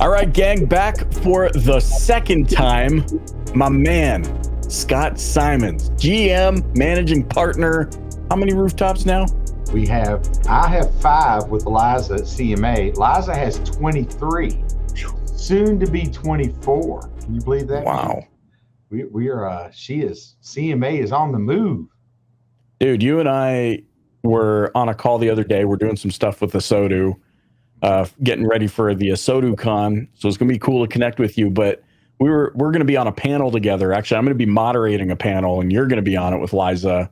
All right, gang, back for the second time. My man, Scott Simons, GM, managing partner. How many rooftops now? I have 5 with Liza at CMA. Liza has 23, soon to be 24. Can you believe that? Wow. CMA is on the move. Dude, you and I were on a call the other day. We're doing some stuff with Asodu, getting ready for the Asodu Con. So it's going to be cool to connect with you. But we're going to be on a panel together. Actually, I'm going to be moderating a panel, and you're going to be on it with Liza.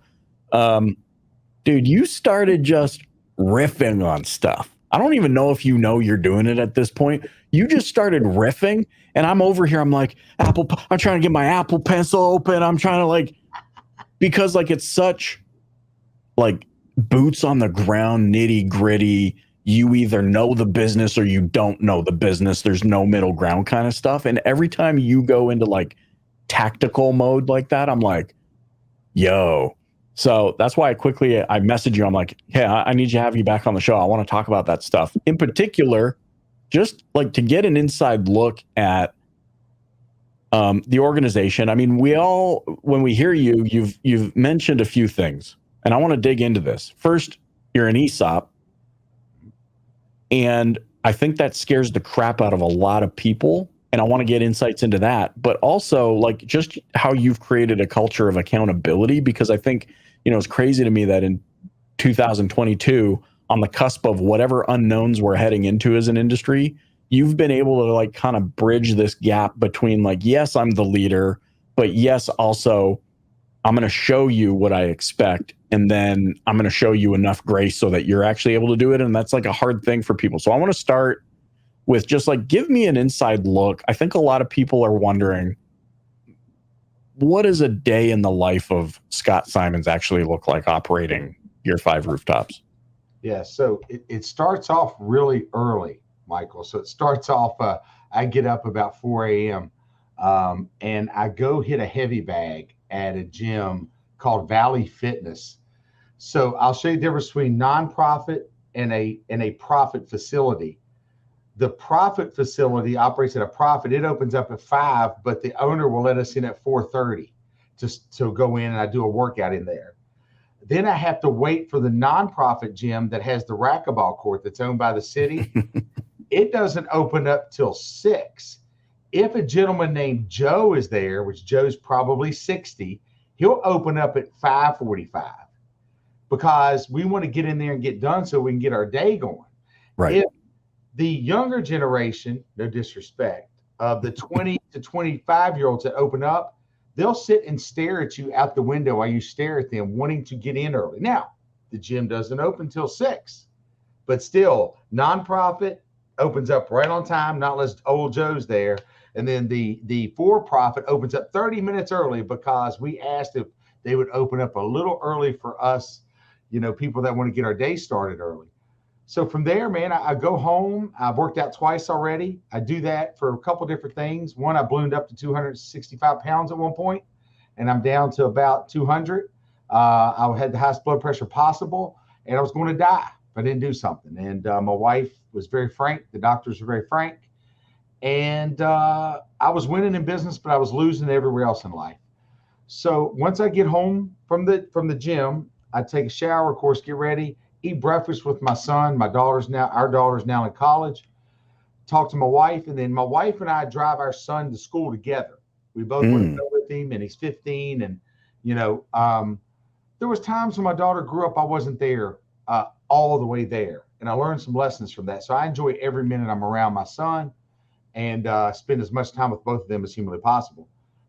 Dude, you started just riffing on stuff. I don't even know if you know you're doing it at this point. You just started riffing, and I'm over here. I'm like, I'm trying to get my Apple Pencil open. I'm trying to because it's such boots on the ground, nitty gritty. You either know the business or you don't know the business. There's no middle ground kind of stuff. And every time you go into tactical mode like that, I'm like, yo. So that's why I messaged you. I'm like, hey, I need to have you back on the show. I want to talk about that stuff. In particular, just to get an inside look at the organization. I mean, when we hear you, you've mentioned a few things, and I want to dig into this. First, you're an ESOP, and I think that scares the crap out of a lot of people, and I want to get insights into that, but also just how you've created a culture of accountability, because I think, it's crazy to me that in 2022, on the cusp of whatever unknowns we're heading into as an industry, you've been able to kind of bridge this gap between yes, I'm the leader, but yes, also I'm going to show you what I expect. And then I'm going to show you enough grace so that you're actually able to do it. And that's a hard thing for people. So I want to start with just give me an inside look. I think a lot of people are wondering, what does a day in the life of Scott Simons actually look like operating your 5 rooftops? Yeah, so it starts off really early, Michael. So it starts off, I get up about 4 a.m. And I go hit a heavy bag at a gym called Valley Fitness. So I'll show you the difference between nonprofit and a profit facility. The profit facility operates at a profit. It opens up at 5, but the owner will let us in at 4:30 just to go in, and I do a workout in there. Then I have to wait for the nonprofit gym that has the racquetball court that's owned by the city. It doesn't open up till 6. If a gentleman named Joe is there, which Joe's probably 60, he'll open up at 5:45 because we want to get in there and get done so we can get our day going. Right. If the younger generation, no disrespect, of the 20 to 25-year-olds that open up, they'll sit and stare at you out the window while you stare at them, wanting to get in early. Now, the gym doesn't open till 6, but still, nonprofit opens up right on time, not unless old Joe's there. And then the for-profit opens up 30 minutes early because we asked if they would open up a little early for us, people that want to get our day started early. So from there, man, I go home. I've worked out twice already. I do that for a couple different things. One, I ballooned up to 265 pounds at one point, and I'm down to about 200. I had the highest blood pressure possible, and I was going to die if I didn't do something. And my wife was very frank. The doctors were very frank. And I was winning in business, but I was losing everywhere else in life. So once I get home from the gym, I take a shower, of course, get ready, eat breakfast with my son. Our daughter's now in college. Talk to my wife, and then my wife and I drive our son to school together. We both want to go with him, and he's 15. And there was times when my daughter grew up, I wasn't there all the way there, and I learned some lessons from that. So I enjoy every minute I'm around my son, and spend as much time with both of them as humanly possible.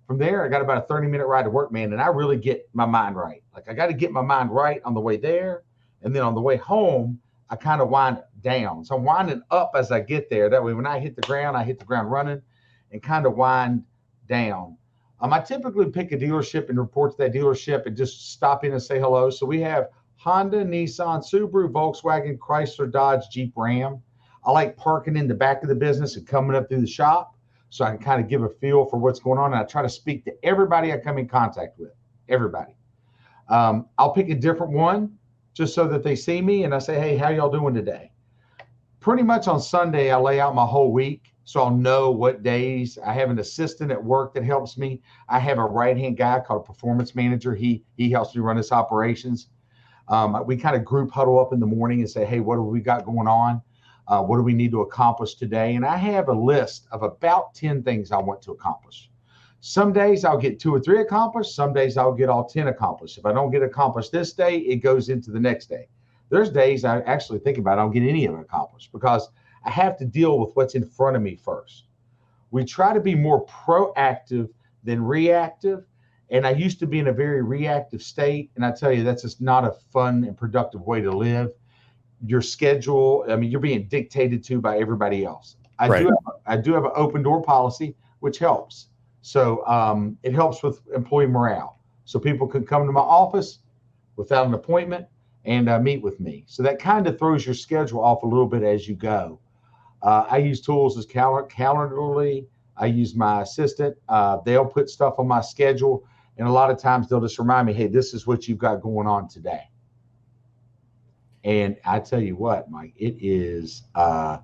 From there, I got about a 30-minute ride to work, man, and I really get my mind right. I got to get my mind right on the way there. And then on the way home, I kind of wind down. So I'm winding up as I get there. That way, when I hit the ground running and kind of wind down. I typically pick a dealership and report to that dealership and just stop in and say hello. So we have Honda, Nissan, Subaru, Volkswagen, Chrysler, Dodge, Jeep, Ram. I like parking in the back of the business and coming up through the shop so I can kind of give a feel for what's going on. And I try to speak to everybody I come in contact with, everybody. I'll pick a different one just so that they see me and I say, hey, how y'all doing today? Pretty much on Sunday, I lay out my whole week. So I'll know what days. I have an assistant at work that helps me. I have a right-hand guy called a performance manager. He helps me run this operations. We kind of group huddle up in the morning and say, hey, what have we got going on? What do we need to accomplish today? And I have a list of about 10 things I want to accomplish. Some days I'll get 2 or 3 accomplished. Some days I'll get all 10 accomplished. If I don't get accomplished this day, it goes into the next day. There's days I actually think about I don't get any of it accomplished because I have to deal with what's in front of me first. We try to be more proactive than reactive. And I used to be in a very reactive state. And I tell you, that's just not a fun and productive way to live. Your schedule, I mean, you're being dictated to by everybody else. I do have an open door policy, which helps. So it helps with employee morale. So people can come to my office without an appointment and meet with me. So that kind of throws your schedule off a little bit as you go. I use tools as Calendarly. I use my assistant. They'll put stuff on my schedule. And a lot of times they'll just remind me, hey, this is what you've got going on today. And I tell you what, Mike, it is, I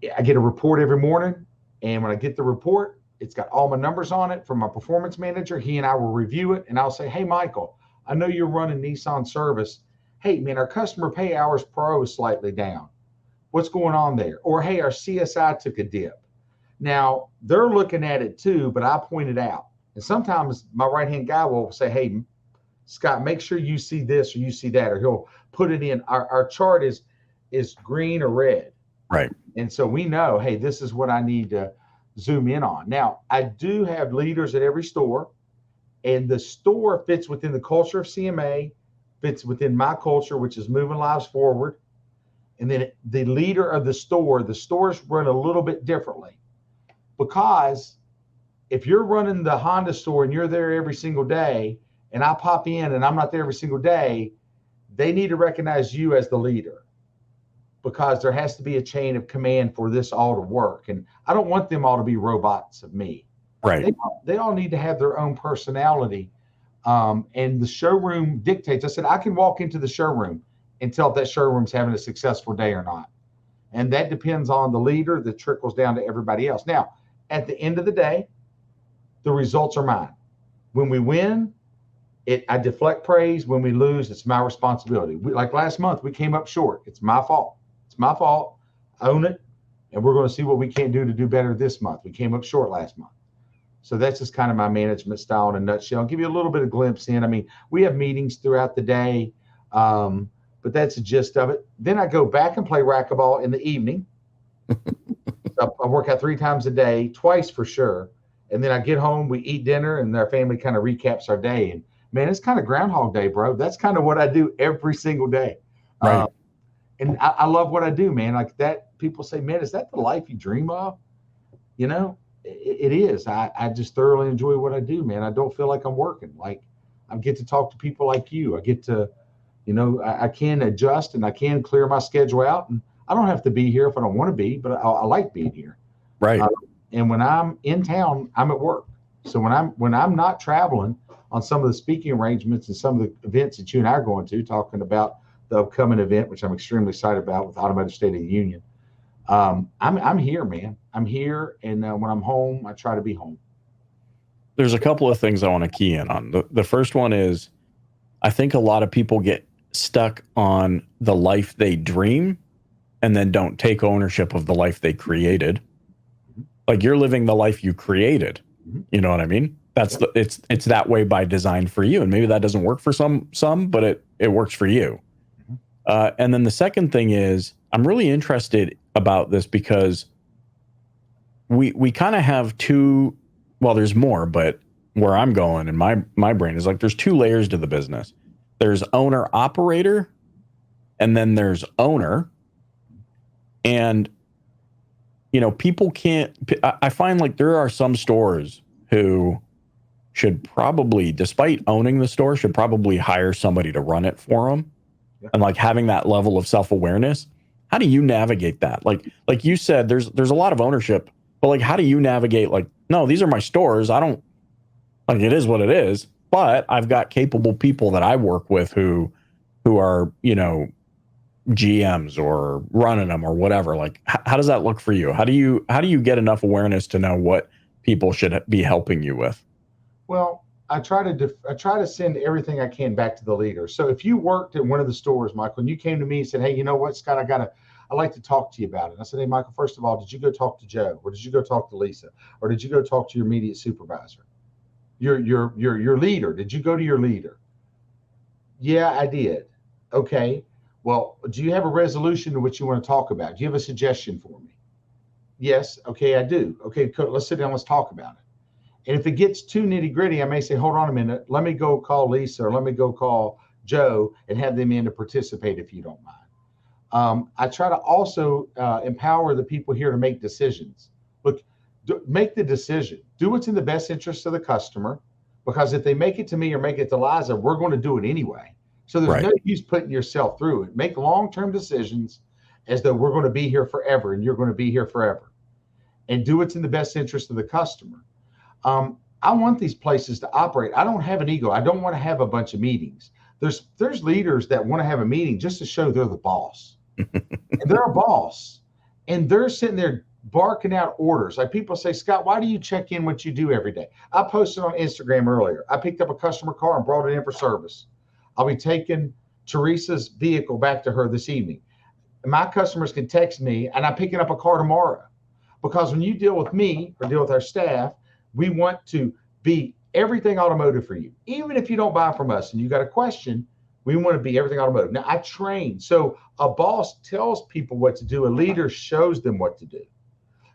get a report every morning. And when I get the report, it's got all my numbers on it from my performance manager. He and I will review it. And I'll say, hey, Michael, I know you're running Nissan service. Hey, man, our customer pay hours per hour is slightly down. What's going on there? Or, hey, our CSI took a dip. Now, they're looking at it too, but I point it out. And sometimes my right-hand guy will say, hey, Scott, make sure you see this or you see that, or he'll put it in. Our chart is green or red. Right. And so we know, hey, this is what I need to zoom in on. Now, I do have leaders at every store, and the store fits within the culture of CMA, fits within my culture, which is moving lives forward. And then the leader of the stores run a little bit differently, because if you're running the Honda store and you're there every single day, and I pop in and I'm not there every single day, they need to recognize you as the leader, because there has to be a chain of command for this all to work. And I don't want them all to be robots of me. Right. They all need to have their own personality. And the showroom dictates. I said, I can walk into the showroom and tell if that showroom's having a successful day or not. And that depends on the leader that trickles down to everybody else. Now, at the end of the day, the results are mine. When we win, I deflect praise. When we lose, it's my responsibility. Like last month, we came up short. It's my fault. It's my fault. I own it. And we're going to see what we can do to do better this month. We came up short last month. So that's just kind of my management style in a nutshell. I'll give you a little bit of glimpse in. I mean, we have meetings throughout the day, but that's the gist of it. Then I go back and play racquetball in the evening. I work out 3 times a day, twice for sure. And then I get home, we eat dinner, and our family kind of recaps our day. And man, it's kind of Groundhog Day, bro. That's kind of what I do every single day. Right. And I love what I do, man. Like that, people say, man, is that the life you dream of? You know, it is. I just thoroughly enjoy what I do, man. I don't feel like I'm working. Like I get to talk to people like you. I get to, you know, I can adjust and I can clear my schedule out. And I don't have to be here if I don't want to be, but I like being here. Right. And when I'm in town, I'm at work. So when I'm not traveling on some of the speaking arrangements and some of the events that you and I are going to, talking about the upcoming event, which I'm extremely excited about with Automotive State of the Union, I'm here, man. I'm here, and when I'm home, I try to be home. There's a couple of things I want to key in on. The first one is, I think a lot of people get stuck on the life they dream and then don't take ownership of the life they created. Like you're living the life you created. You know what I mean? That's it's that way by design for you. And maybe that doesn't work for some, but it works for you. And then the second thing is, I'm really interested about this because we kind of have two, well, there's more, but where I'm going in my brain is like, there's 2 layers to the business. There's owner operator, and then there's owner. And, you know, people can't, I find like there are some stores who should probably, despite owning the store, should probably hire somebody to run it for them. Yeah. And like having that level of self-awareness. How do you navigate that? Like you said, there's a lot of ownership, but like, how do you navigate like, no, these are my stores. I don't, like, it is what it is, but I've got capable people that I work with who are, you know, GMs or running them or whatever? Like, how does that look for you? How do you get enough awareness to know what people should be helping you with? Well, I try to send everything I can back to the leader. So if you worked at one of the stores, Michael, and you came to me and said, "Hey, you know what, Scott, I'd like to talk to you about it." And I said, "Hey, Michael, first of all, did you go talk to Joe, or did you go talk to Lisa, or did you go talk to your immediate supervisor, your leader? Did you go to your leader?" "Yeah, I did." "Okay. Well, do you have a resolution to what you want to talk about? Do you have a suggestion for me?" "Yes." "Okay, I do." "Okay, cool. Let's sit down. Let's talk about it." And if it gets too nitty gritty, I may say, "Hold on a minute. Let me go call Lisa, or let me go call Joe and have them in to participate if you don't mind." I try to also empower the people here to make decisions. Look, make the decision. Do what's in the best interest of the customer, because if they make it to me or make it to Liza, we're going to do it anyway. So there's Right. no use putting yourself through it. Make long-term decisions as though we're going to be here forever and you're going to be here forever. And do what's in the best interest of the customer. I want these places to operate. I don't have an ego. I don't want to have a bunch of meetings. There's leaders that want to have a meeting just to show they're the boss. And they're a boss. And they're sitting there barking out orders. Like, people say, "Scott, why do you check in what you do every day?" I posted on Instagram earlier. I picked up a customer car and brought it in for service. I'll be taking Teresa's vehicle back to her this evening. My customers can text me, and I'm picking up a car tomorrow. Because when you deal with me or deal with our staff, we want to be everything automotive for you. Even if you don't buy from us and you got a question, we want to be everything automotive. Now, I train. So a boss tells people what to do. A leader shows them what to do.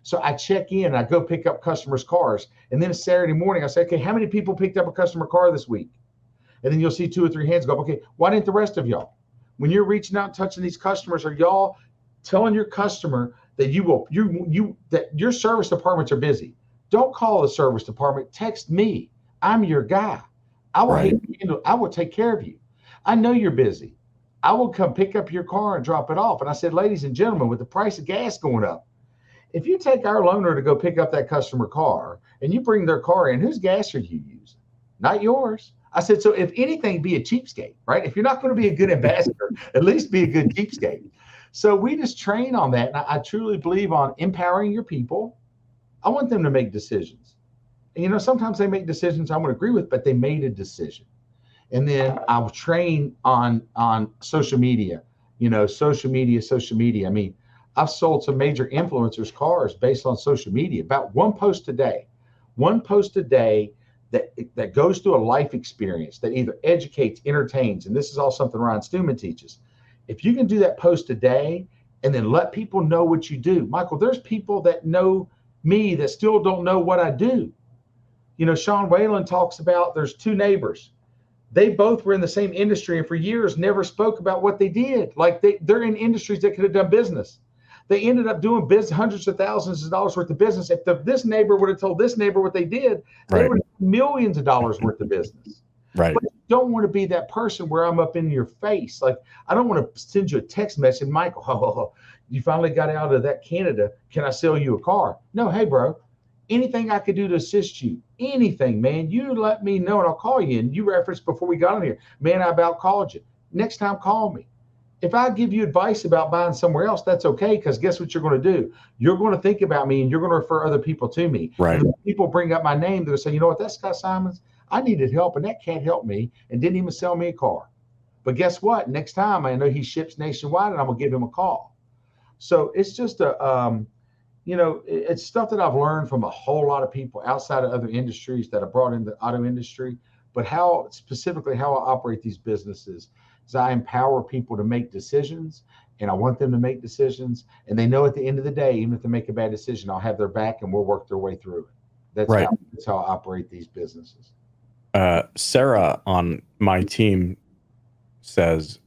So I check in, I go pick up customers' cars. And then Saturday morning, I say, "Okay, how many people picked up a customer car this week?" And then you'll see 2 or 3 hands go up. "Okay, why didn't the rest of y'all?" When you're reaching out and touching these customers, are y'all telling your customer that that your service departments are busy? Don't call the service department. Text me. I'm your guy. I will Right. I will take care of you. I know you're busy. I will come pick up your car and drop it off. And I said, ladies and gentlemen, with the price of gas going up, if you take our loaner to go pick up that customer car and you bring their car in, whose gas are you using? Not yours. I said, so if anything, be a cheapskate, right? If you're not going to be a good ambassador, at least be a good cheapskate. So we just train on that. And I truly believe on empowering your people. I want them to make decisions. And, sometimes they make decisions I would agree with, but they made a decision. And then I'll train on social media, social media. I mean, I've sold some major influencers cars based on social media, about one post a day that goes through a life experience that either educates, entertains, and this is all something Ryan Stewman teaches. If you can do that post a day and then let people know what you do, Michael, there's people that know me that still don't know what I do. Sean Whalen talks about there's 2 neighbors. They both were in the same industry and for years never spoke about what they did. Like they're in industries that could have done business. They ended up doing hundreds of thousands of dollars worth of business. If this neighbor would have told this neighbor what they did, they would have millions of dollars worth of business. Right. But you don't want to be that person where I'm up in your face. Like, I don't want to send you a text message, Michael, you finally got out of that Canada. Can I sell you a car? No, hey, bro, anything I could do to assist you, anything, man, you let me know and I'll call you. And you referenced before we got on here, man, I about called you. Next time, call me. If I give you advice about buying somewhere else, that's okay, because guess what you're going to do? You're going to think about me and you're going to refer other people to me. Right. And when people bring up my name, they'll say, you know what, that's Scott Simons. I needed help and that cat helped me and didn't even sell me a car. But guess what? Next time I know he ships nationwide and I'm going to give him a call. So it's just it's stuff that I've learned from a whole lot of people outside of other industries that I brought in the auto industry. But how I operate these businesses is I empower people to make decisions, and I want them to make decisions. And they know at the end of the day, even if they make a bad decision, I'll have their back and we'll work their way through it. That's how I operate these businesses. Sarah on my team says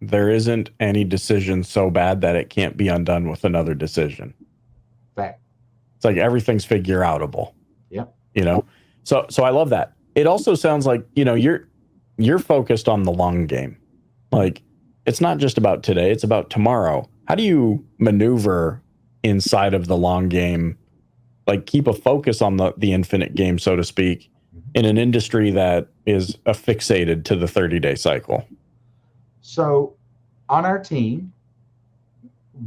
there isn't any decision so bad that it can't be undone with another decision. Fact. It's like everything's figure outable. Yeah. So I love that. It also sounds like, you're focused on the long game. Like, it's not just about today, it's about tomorrow. How do you maneuver inside of the long game? Like, keep a focus on the infinite game, so to speak, in an industry that is affixated to the 30-day cycle. So on our team,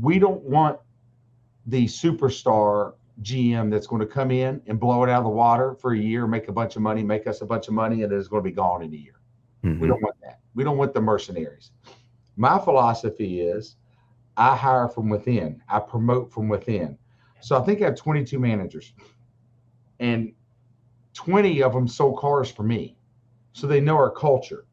we don't want the superstar GM that's going to come in and blow it out of the water for a year, make a bunch of money, make us a bunch of money, and it's going to be gone in a year. We don't want that. We don't want the mercenaries. My philosophy is I hire from within. I promote from within. So I think I have 22 managers, and 20 of them sold cars for me. So they know our culture.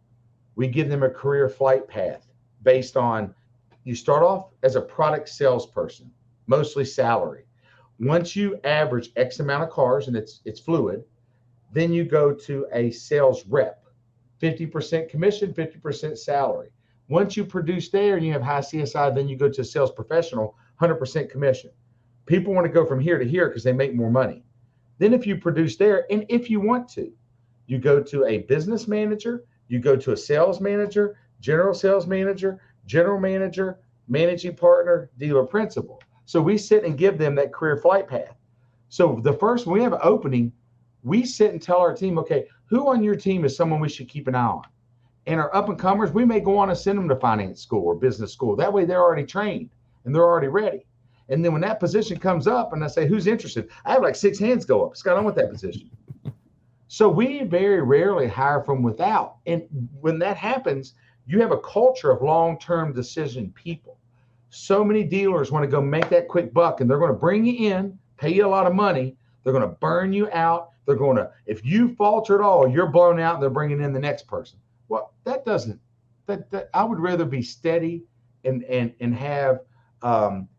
We give them a career flight path based on, you start off as a product salesperson, mostly salary. Once you average X amount of cars, and it's fluid, then you go to a sales rep, 50% commission, 50% salary. Once you produce there and you have high CSI, then you go to a sales professional, 100% commission. People want to go from here to here because they make more money. Then if you produce there, and if you want to, you go to a business manager, you go to a sales manager, general sales manager, general manager, managing partner, dealer principal. So we sit and give them that career flight path. So the first, when we have an opening, we sit and tell our team, okay, who on your team is someone we should keep an eye on? And our up and comers, we may go on and send them to finance school or business school. That way they're already trained and they're already ready. And then when that position comes up and I say, who's interested? I have like 6 hands go up. Scott, I want that position. So we very rarely hire from without. And when that happens, you have a culture of long-term decision people. So many dealers want to go make that quick buck, and they're going to bring you in, pay you a lot of money. They're going to burn you out. They're going to, if you falter at all, you're blown out and they're bringing in the next person. Well, that doesn't, that I would rather be steady and have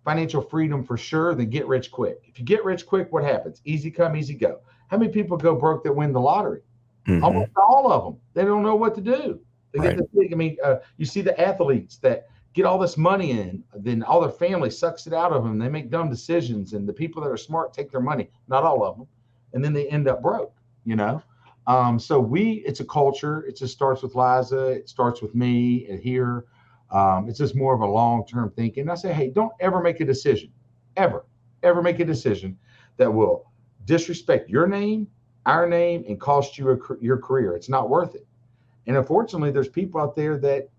financial freedom for sure than get rich quick. If you get rich quick, what happens? Easy come, easy go. How many people go broke that win the lottery? Almost all of them. They don't know what to do. They get this big. I mean, you see the athletes that get all this money in, then all their family sucks it out of them. They make dumb decisions, and the people that are smart take their money. Not all of them, and then they end up broke. You know. So it's a culture. It just starts with Liza. It starts with me and here. It's just more of a long-term thinking. And I say, hey, don't ever make a decision, ever make a decision that will disrespect your name, our name, and cost you your career. It's not worth it. And unfortunately, there's people out there that,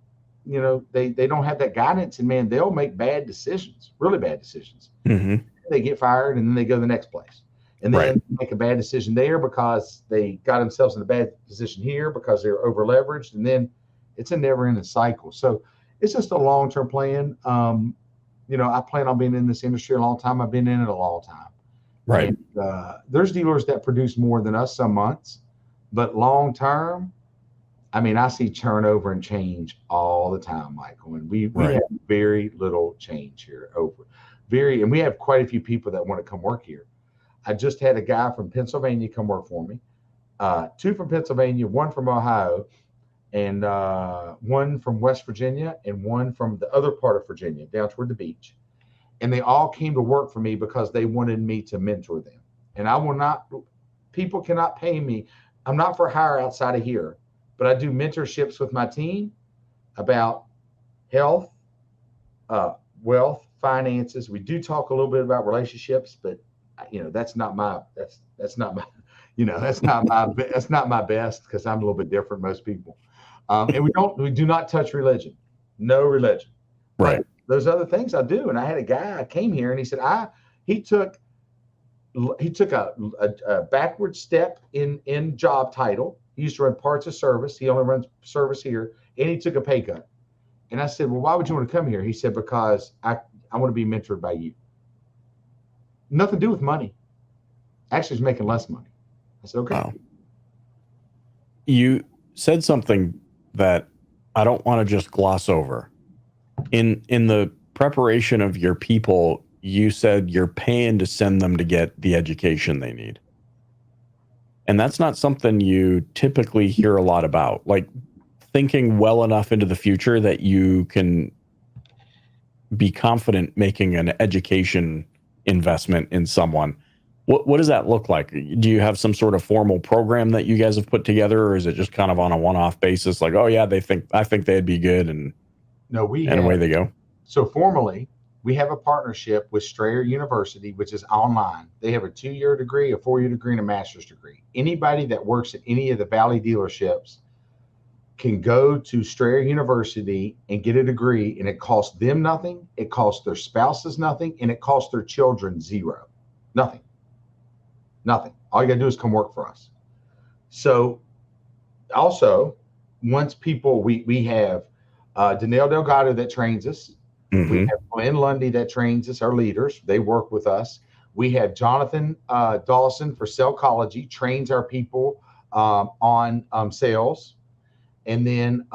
you know, they don't have that guidance, and man, they'll make bad decisions, really bad decisions. They get fired, and then they go to the next place. And then make a bad decision there because they got themselves in a bad position here because they're over leveraged. And then it's a never ending cycle. So it's just a long-term plan. You know, I plan on being in this industry a long time. I've been in it a long time. Right. And, there's dealers that produce more than us some months, but long-term, I mean, I see turnover and change all the time, Michael. And we have very little change here and we have quite a few people that want to come work here. I just had a guy from Pennsylvania come work for me, 2 from Pennsylvania, 1 from Ohio, and 1 from West Virginia, and 1 from the other part of Virginia, down toward the beach. And they all came to work for me because they wanted me to mentor them. And I will not, people cannot pay me. I'm not for hire outside of here, but I do mentorships with my team about health, wealth, finances. We do talk a little bit about relationships, but you know, that's not my best because I'm a little bit different than most people. And we do not touch religion, no religion. Right. But those other things I do. And I had a guy, I came here and he said, he took a backward step in job title. He used to run parts of service. He only runs service here, and he took a pay cut. And I said, well, why would you want to come here? He said, because I want to be mentored by you. Nothing to do with money. Actually, he's making less money. I said, okay. Wow. You said something that I don't want to just gloss over. In the preparation of your people, you said you're paying to send them to get the education they need. And that's not something you typically hear a lot about, like thinking well enough into the future that you can be confident making an education investment in someone. What does that look like? Do you have some sort of formal program that you guys have put together, or is it just kind of on a one-off basis? Like, oh yeah, I think they'd be good, and away they go. So formally, we have a partnership with Strayer University, which is online. They have a 2-year degree, a 4-year degree, and a master's degree. Anybody that works at any of the Valley dealerships can go to Strayer University and get a degree, and it costs them nothing, it costs their spouses nothing, and it costs their children zero. Nothing. Nothing. All you got to do is come work for us. So also, once people, we have Danelle Delgado that trains us. Mm-hmm. We have Glenn Lundy that trains us, our leaders. They work with us. We have Jonathan Dawson for Cellcology, trains our people on sales. And then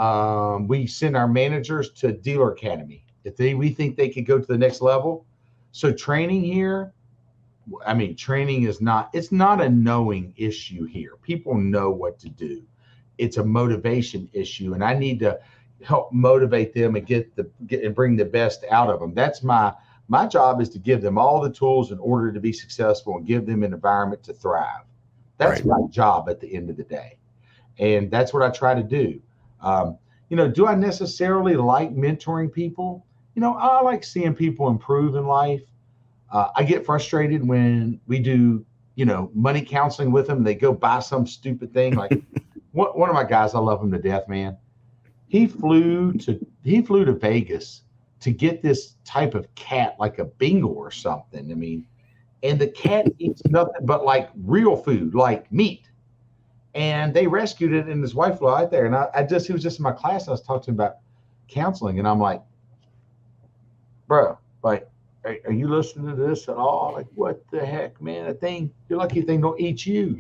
we send our managers to Dealer Academy if we think they could go to the next level. So training here, I mean, training it's not a knowing issue here. People know what to do. It's a motivation issue, and I need to help motivate them and get and bring the best out of them. That's my job, is to give them all the tools in order to be successful and give them an environment to thrive. That's my job at the end of the day. And that's what I try to do. Do I necessarily like mentoring people? I like seeing people improve in life. I get frustrated when we do, money counseling with them. They go buy some stupid thing. Like one of my guys, I love him to death, man. He flew to Vegas to get this type of cat, like a Bengal or something. I mean, and the cat eats nothing but like real food, like meat. And they rescued it, and his wife flew out there. And he was just in my class. I was talking to him about counseling, and I'm like, bro, like, are you listening to this at all? Like, what the heck, man? You're lucky the thing don't eat you,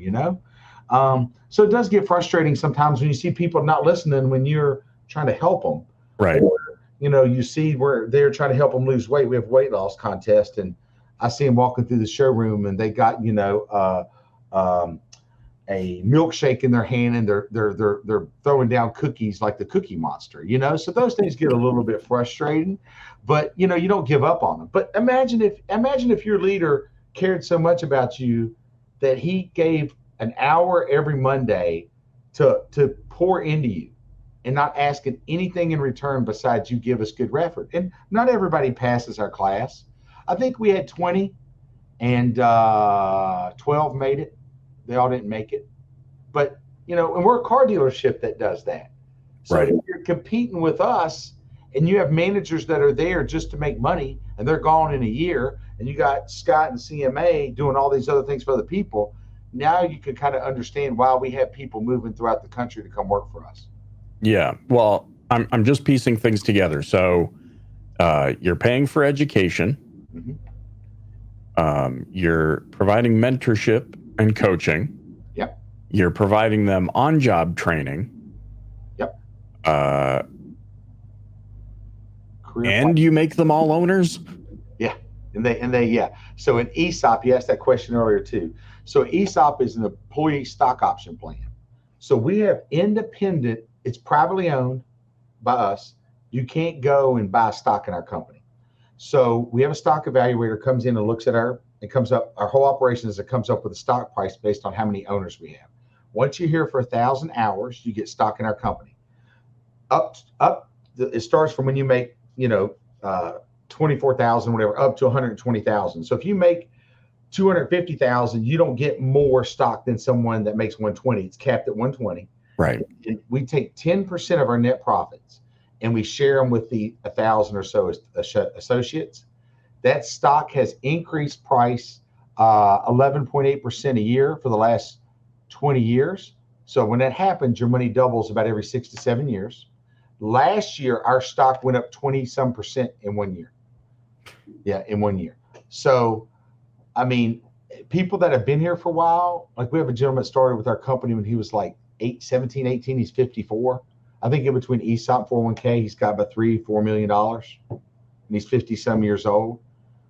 So it does get frustrating sometimes when you see people not listening when you're trying to help them. Right. Or, you see where they're trying to help them lose weight. We have weight loss contest, and I see them walking through the showroom, and they got, a milkshake in their hand, and they're throwing down cookies like the Cookie Monster, So those things get a little bit frustrating, but you don't give up on them. But imagine if your leader cared so much about you that he gave an hour every Monday to pour into you and not asking anything in return besides you give us good effort. And not everybody passes our class. I think we had 20 and 12 made it. They all didn't make it, but and we're a car dealership that does that. So if you're competing with us and you have managers that are there just to make money and they're gone in a year, and you got Scott and CMA doing all these other things for other people, now you can kind of understand why we have people moving throughout the country to come work for us. Yeah. Well, I'm just piecing things together. So you're paying for education. Mm-hmm. You're providing mentorship and coaching. Yep. You're providing them on-job training. Yep. And you make them all owners. Yeah. And they yeah. So in ESOP, you asked that question earlier too. So ESOP is an employee stock option plan. So we have independent, it's privately owned by us. You can't go and buy stock in our company. So we have a stock evaluator comes in and looks at our whole operation comes up with a stock price based on how many owners we have. Once you're here for 1,000 hours, you get stock in our company. It starts from when you make, 24,000, whatever, up to 120,000. So if you make 250,000, you don't get more stock than someone that makes 120. It's capped at 120. Right. And we take 10% of our net profits and we share them with the 1,000 or so associates. That stock has increased price 11.8% a year for the last 20 years. So when that happens, your money doubles about every 6 to 7 years. Last year, our stock went up 20% in 1 year. Yeah, in 1 year. So, I mean, people that have been here for a while, like we have a gentleman that started with our company when he was like 17, 18, he's 54. I think in between ESOP 401k, he's got about $3-4 million, and he's 50 some years old.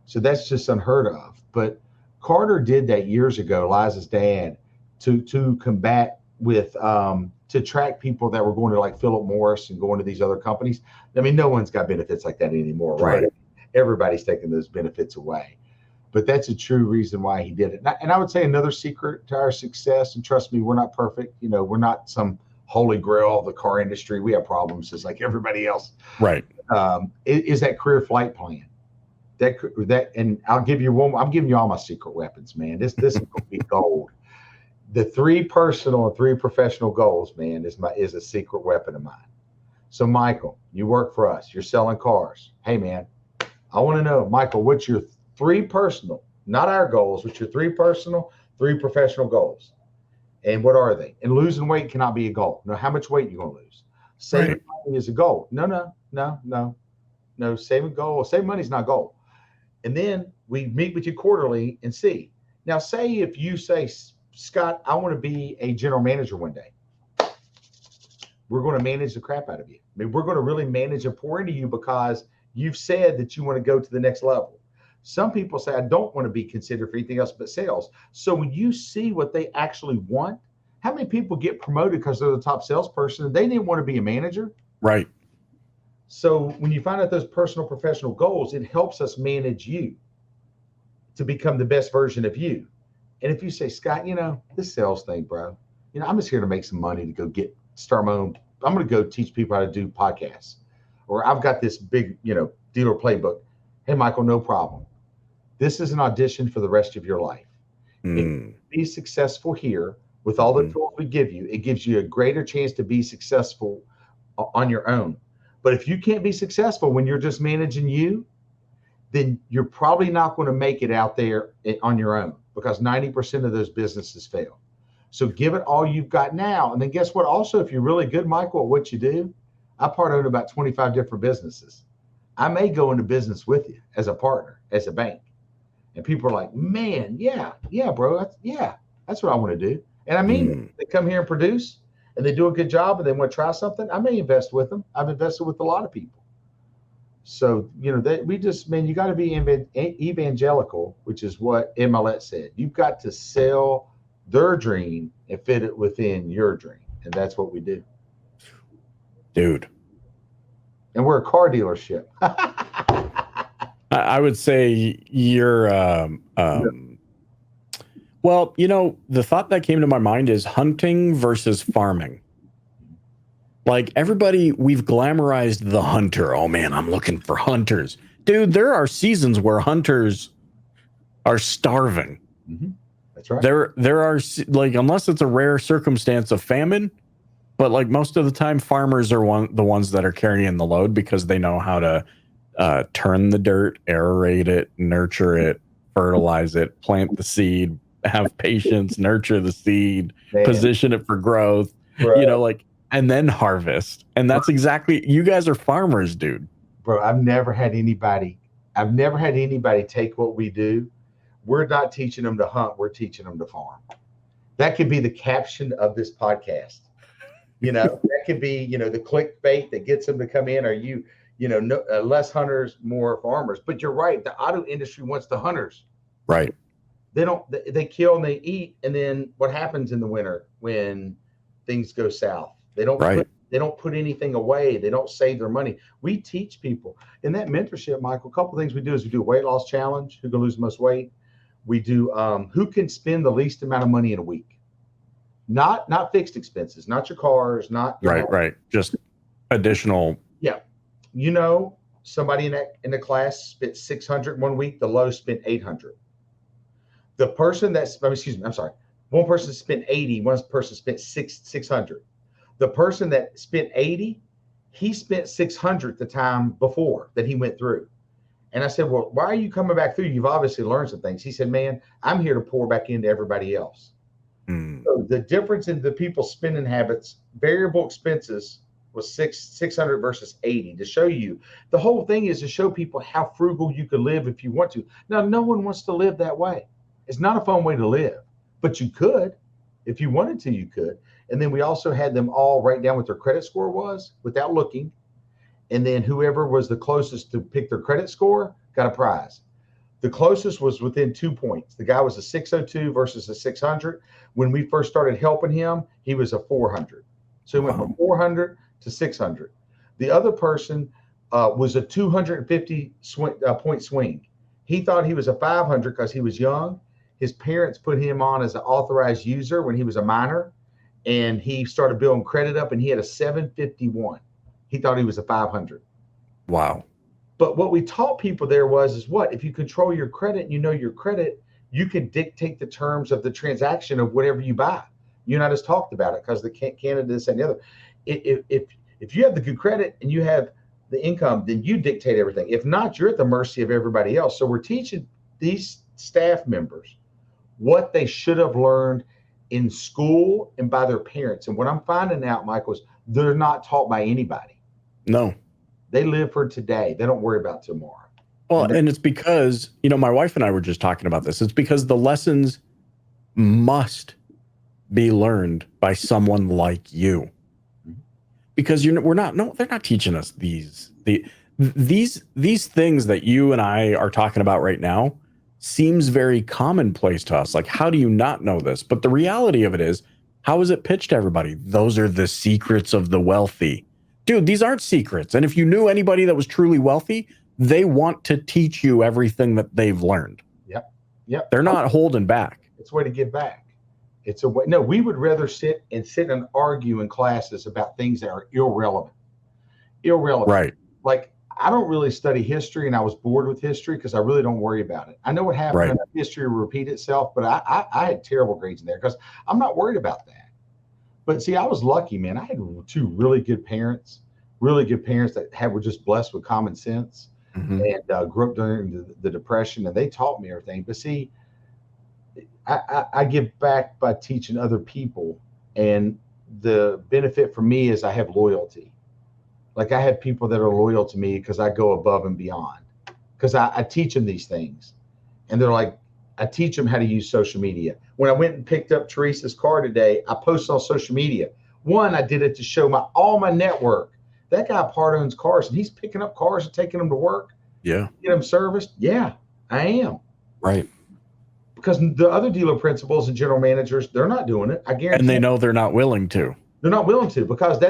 So that's just unheard of. But Carter did that years ago, Liza's dad, to combat with, to attract people that were going to like Philip Morris and going to these other companies. I mean, no one's got benefits like that anymore, right? Everybody's taking those benefits away. But that's a true reason why he did it. And I would say another secret to our success, and trust me, we're not perfect. We're not some holy grail of the car industry. We have problems just like everybody else. Right. Is that career flight plan. And I'll give you one. I'm giving you all my secret weapons, man. This is going to be gold. The 3 personal and 3 professional goals, man, is a secret weapon of mine. So, Michael, you work for us. You're selling cars. Hey, man, I want to know, Michael, what's your 3 personal, not our goals, what's your 3 personal, 3 professional goals? And what are they? And losing weight cannot be a goal. No, how much weight you going to lose? Saving money is a goal. No. Saving money is not a goal. And then we meet with you quarterly and see. Now, say if you say, Scott, I want to be a general manager one day. We're going to manage the crap out of you. I mean, we're going to really manage and pour into you because you've said that you want to go to the next level. Some people say, I don't want to be considered for anything else but sales. So when you see what they actually want, how many people get promoted because they're the top salesperson and they didn't want to be a manager? Right. So when you find out those personal professional goals, it helps us manage you to become the best version of you. And if you say, Scott, this sales thing, bro, I'm just here to make some money to go start my own. I'm going to go teach people how to do podcasts, or I've got this big, dealer playbook. Hey, Michael, no problem. This is an audition for the rest of your life. If you be successful here with all the tools we give you, it gives you a greater chance to be successful on your own. But if you can't be successful when you're just managing you, then you're probably not going to make it out there on your own, because 90% of those businesses fail. So give it all you've got now. And then guess what? Also, if you're really good, Michael, at what you do, I partner in about 25 different businesses. I may go into business with you as a partner, as a bank. And people are like, man, yeah, bro. That's what I want to do. And I mean, they come here and produce and they do a good job and they want to try something. I may invest with them. I've invested with a lot of people. So, you got to be evangelical, which is what Emmylette said. You've got to sell their dream and fit it within your dream. And that's what we do. Dude. And we're a car dealership. I would say you're, well, the thought that came to my mind is hunting versus farming. Like we've glamorized the hunter. Oh man, I'm looking for hunters. Dude, there are seasons where hunters are starving. Mm-hmm. That's right. There are, like, unless it's a rare circumstance of famine, but like most of the time farmers are the ones that are carrying the load because they know how to turn the dirt, aerate it, nurture it, fertilize it, plant the seed, have patience, nurture the seed, position it for growth, right. And then harvest. And that's exactly, you guys are farmers, dude. Bro, I've never had anybody take what we do. We're not teaching them to hunt. We're teaching them to farm. That could be the caption of this podcast. That could be, the clickbait that gets them to come in. Are you, less hunters, more farmers. But you're right. The auto industry wants the hunters. Right. They kill and they eat. And then what happens in the winter when things go south? They don't put anything away. They don't save their money. We teach people in that mentorship, Michael. A couple of things we do is we do a weight loss challenge. Who can lose the most weight? We do who can spend the least amount of money in a week. Not fixed expenses, not your cars, not your home. Right. Just additional. Yeah. Somebody in the class spent 600 one week. The low spent 800. The person one person spent 80. One person spent 600. The person that spent 80, he spent 600 the time before that he went through. And I said, well, why are you coming back through? You've obviously learned some things. He said, man, I'm here to pour back into everybody else. So the difference in the people's spending habits, variable expenses was 600 versus 80 to show you. The whole thing is to show people how frugal you can live if you want to. Now, no one wants to live that way. It's not a fun way to live, but you could. If you wanted to, you could. And then we also had them all write down what their credit score was without looking. And then whoever was the closest to pick their credit score got a prize. The closest was within 2 points. The guy was a 602 versus a 600. When we first started helping him, he was a 400. So he went from 400 to 600. The other person was a 250 point swing. He thought he was a 500 because he was young. His parents put him on as an authorized user when he was a minor, and he started building credit up, and he had a 751. He thought he was a 500. Wow. But what we taught people there is what? If you control your credit and you know your credit, you can dictate the terms of the transaction of whatever you buy. You and I just talked about it because the Canada, this and the other. If you have the good credit and you have the income, then you dictate everything. If not, you're at the mercy of everybody else. So we're teaching these staff members what they should have learned in school and by their parents. And what I'm finding out, Michael, is they're not taught by anybody. No. They live for today. They don't worry about tomorrow. Well, and it's because, my wife and I were just talking about this. It's because the lessons must be learned by someone like you. Because they're not teaching us these things that you and I are talking about right now seems very commonplace to us. Like, how do you not know this? But the reality of it is, how is it pitched to everybody? Those are the secrets of the wealthy. Dude, these aren't secrets. And if you knew anybody that was truly wealthy, they want to teach you everything that they've learned. Yep. They're not holding back. It's a way to give back. It's a way. No, we would rather sit and argue in classes about things that are irrelevant. Right. Like, I don't really study history, and I was bored with history because I really don't worry about it. I know what happened, and history will repeat itself, but I had terrible grades in there because I'm not worried about that. But see, I was lucky, man. I had two really good parents that were just blessed with common sense, and grew up during the Depression, and they taught me everything. But see, I give back by teaching other people, and the benefit for me is I have loyalty. Like, I have people that are loyal to me because I go above and beyond, because I teach them these things, and they're like, I teach them how to use social media. When I went and picked up Teresa's car today, I posted on social media. One, I did it to show all my network. That guy part owns cars, and he's picking up cars and taking them to work. Yeah. Get them serviced. Yeah, I am. Right. Because the other dealer principals and general managers, they're not doing it. I guarantee. And they know they're not willing to. They're not willing to, because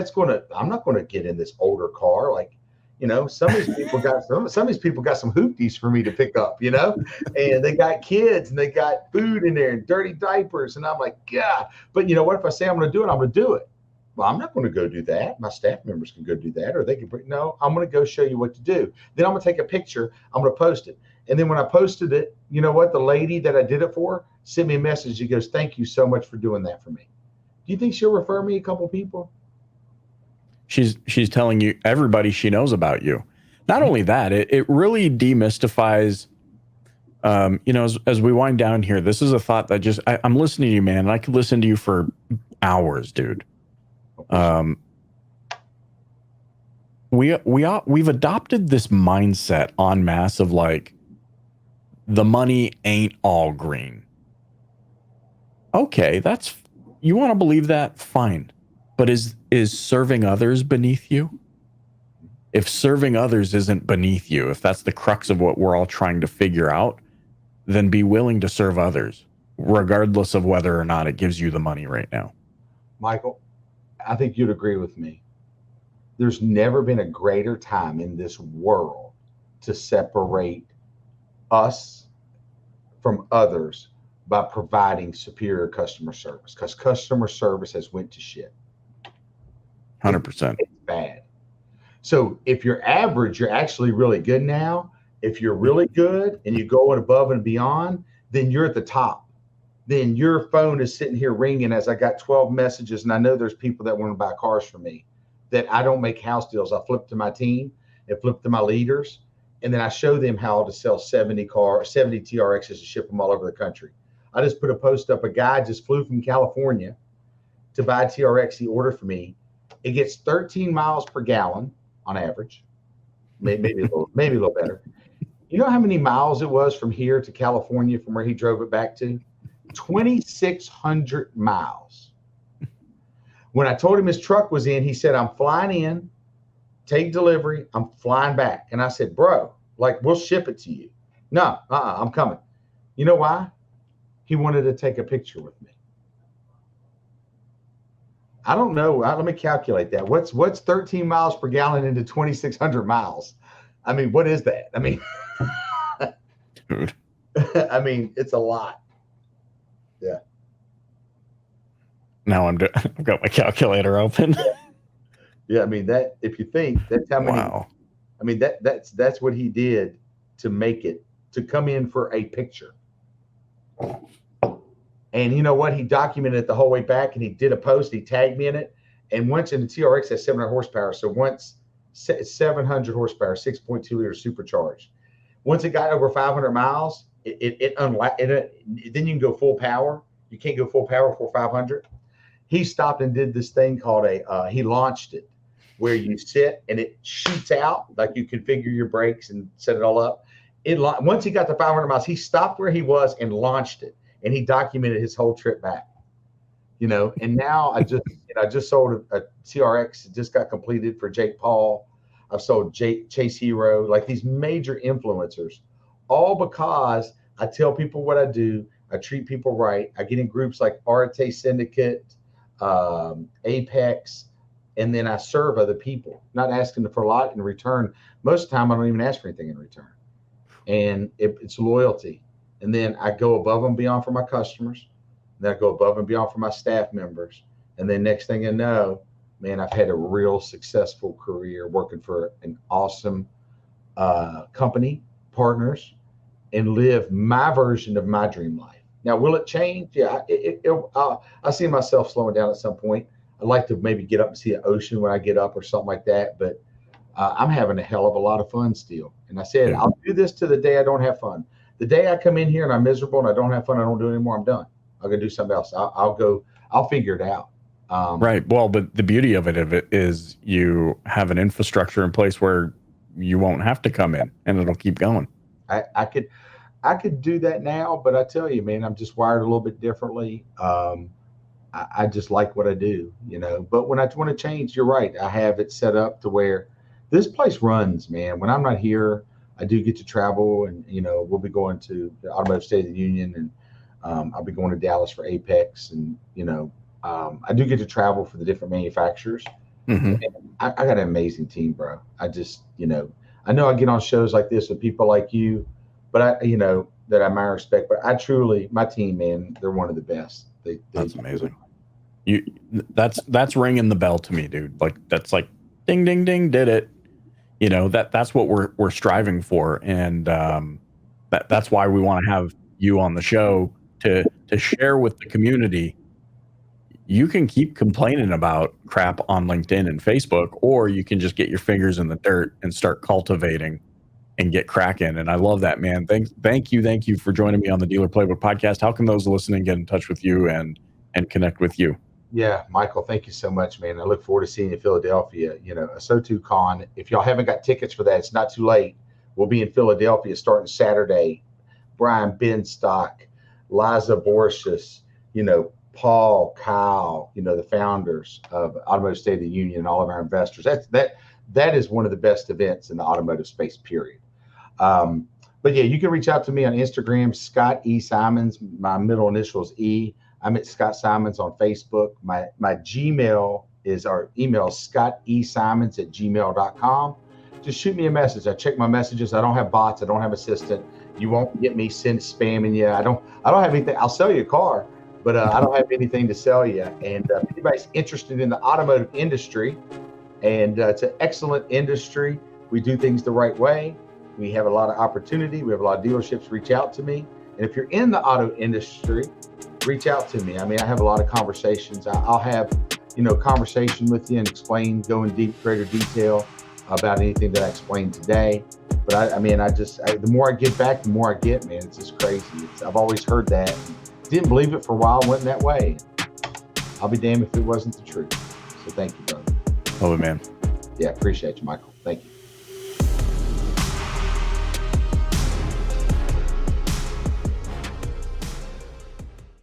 I'm not going to get in this older car. Like, some of these people got some hoopties for me to pick up, and they got kids and they got food in there and dirty diapers. And I'm like, yeah, but you know what? If I say I'm going to do it, I'm going to do it. Well, I'm not going to go do that. My staff members can go do that, or they can no, I'm going to go show you what to do. Then I'm going to take a picture. I'm going to post it. And then when I posted it, you know what? The lady that I did it for sent me a message. She goes, "Thank you so much for doing that for me." Do you think she'll refer me a couple people? She's telling you everybody she knows about you. Not only that, it really demystifies, as we wind down here, this is a thought that I'm listening to you, man, and I could listen to you for hours, dude. We've adopted this mindset en masse of like, the money ain't all green. Okay, you want to believe that? Fine. But is serving others beneath you? If serving others isn't beneath you, if that's the crux of what we're all trying to figure out, then be willing to serve others, regardless of whether or not it gives you the money right now. Michael, I think you'd agree with me. There's never been a greater time in this world to separate us from others by providing superior customer service, because customer service has went to shit. 100%. It's bad. So if you're average, you're actually really good now. If you're really good and you go above and beyond, then you're at the top. Then your phone is sitting here ringing as I got 12 messages, and I know there's people that want to buy cars from me that I don't make house deals. I flip to my team and flip to my leaders, and then I show them how to sell 70 TRXs and ship them all over the country. I just put a post up. A guy just flew from California to buy a TRX. He ordered for me. It gets 13 miles per gallon on average, maybe a little better. You know how many miles it was from here to California from where he drove it back to? 2,600 miles. When I told him his truck was in, he said, "I'm flying in, take delivery, I'm flying back." And I said, "Bro, like, we'll ship it to you." "No, I'm coming." You know why? He wanted to take a picture with me. I don't know. Let me calculate that. What's 13 miles per gallon into 2,600 miles? I mean, what is that? I mean, Dude. I mean, it's a lot. Yeah. Now I've got my calculator open. Yeah. I mean, that, if you think that's how many, Wow. I mean, that's what he did to make it, to come in for a picture. And you know what? He documented it the whole way back, and he did a post. He tagged me in it. And once in the TRX has 700 horsepower, so once 700 horsepower, 6.2 liters supercharged. Once it got over 500 miles, then you can go full power. You can't go full power for 500. He stopped and did this thing called he launched it, where you sit and it shoots out, like you configure your brakes and set it all up. Once he got to 500 miles, he stopped where he was and launched it, and he documented his whole trip back. And now I just sold a TRX. It just got completed for Jake Paul. I've sold Chase Hero, like these major influencers, all because I tell people what I do. I treat people right. I get in groups like Arte Syndicate, Apex, and then I serve other people, not asking for a lot in return. Most of the time, I don't even ask for anything in return. And it's loyalty. And then I go above and beyond for my customers. And then I go above and beyond for my staff members. And then next thing I know, man, I've had a real successful career working for an awesome company, partners, and live my version of my dream life. Now, will it change? Yeah, I see myself slowing down at some point. I'd like to maybe get up and see the ocean when I get up or something like that. But I'm having a hell of a lot of fun still. And I said, I'll do this to the day I don't have fun. The day I come in here and I'm miserable and I don't have fun, I don't do it anymore, I'm done. I'm going to do something else. I'll figure it out. Right. Well, but the beauty of it is you have an infrastructure in place where you won't have to come in and it'll keep going. I could do that now, but I tell you, man, I'm just wired a little bit differently. I just like what I do, but when I want to change, you're right. I have it set up to where this place runs, man. When I'm not here, I do get to travel, and, we'll be going to the Automotive State of the Union, and I'll be going to Dallas for Apex, and, I do get to travel for the different manufacturers. Mm-hmm. I got an amazing team, bro. I just, I know I get on shows like this with people like you, but that I admire, respect, but I truly, my team, man, they're one of the best. That's amazing. That's ringing the bell to me, dude. Like, that's like, ding, ding, ding, did it. That's what we're striving for. And that's why we want to have you on the show to share with the community. You can keep complaining about crap on LinkedIn and Facebook, or you can just get your fingers in the dirt and start cultivating and get cracking. And I love that, man. Thank you for joining me on the Dealer Playbook podcast. How can those listening get in touch with you and connect with you? Yeah, Michael, thank you so much, man. I look forward to seeing you in Philadelphia. Astute Con. If y'all haven't got tickets for that, it's not too late. We'll be in Philadelphia starting Saturday. Brian Benstock, Liza Borsius, Paul, Kyle, the founders of Automotive State of the Union, and all of our investors. That is one of the best events in the automotive space, period. But yeah, you can reach out to me on Instagram, Scott E. Simons. My middle initial is E. I'm at Scott Simons on Facebook. My Gmail is our email, scottesimons@gmail.com. Just shoot me a message. I check my messages. I don't have bots. I don't have assistant. You won't get me spamming you. I don't have anything. I'll sell you a car, but I don't have anything to sell you. And if anybody's interested in the automotive industry, and it's an excellent industry. We do things the right way. We have a lot of opportunity. We have a lot of dealerships. Reach out to me. And if you're in the auto industry, reach out to me. I mean, I have a lot of conversations. I'll have, conversation with you and go in greater detail about anything that I explained today. But the more I give back, the more I get, man. It's just crazy. I've always heard that. Didn't believe it for a while. Wasn't that way. I'll be damned if it wasn't the truth. So thank you, brother. Oh, man. Yeah, appreciate you, Michael. Thank you.